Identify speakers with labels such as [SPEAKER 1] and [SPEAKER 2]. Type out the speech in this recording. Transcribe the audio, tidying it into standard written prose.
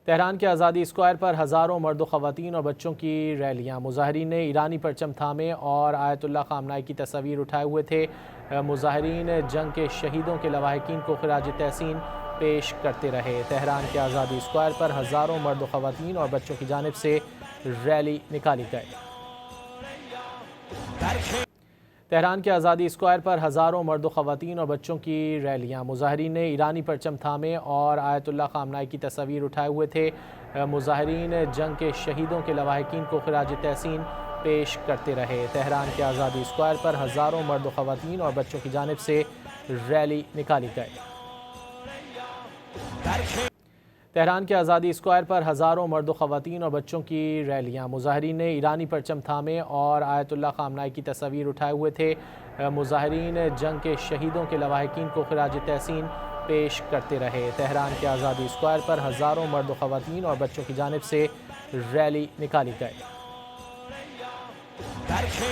[SPEAKER 1] Tehran کے آزادی square پر ہزاروں مرد و خواتین اور بچوں کی ریلیاں۔ مظاہرین نے ایرانی پرچم تھامے اور آیت اللہ خامنائی کی تصاویر اٹھائے ہوئے تھے۔ مظاہرین جنگ کے شہیدوں کے لواحقین کو خراج تحسین پیش کرتے رہے۔ تہران کے آزادی اسکوائر پر ہزاروں مرد و خواتین اور بچوں کی جانب سے ریلی نکالی گئی۔ تہران کے آزادی اسکوائر پر ہزاروں مرد و خواتین اور بچوں کی ریلیاں۔ مظاہرین نے ایرانی پرچم تھامے اور آیت اللہ خامنائی کی تصاویر اٹھائے ہوئے تھے۔ مظاہرین جنگ کے شہیدوں کے لواحقین کو خراج تحسین پیش کرتے رہے۔ تہران کے آزادی اسکوائر پر ہزاروں مرد و خواتین اور بچوں کی جانب سے ریلی نکالی گئی۔ تہران کے آزادی اسکوائر پر ہزاروں مرد و خواتین اور بچوں کی ریلیاں۔ مظاہرین نے ایرانی پرچم تھامے اور آیت اللہ خامنائی کی تصاویر اٹھائے ہوئے تھے۔ مظاہرین جنگ کے شہیدوں کے لواحقین کو خراج تحسین پیش کرتے رہے۔ تہران کے آزادی اسکوائر پر ہزاروں مرد و خواتین اور بچوں کی جانب سے ریلی نکالی گئی۔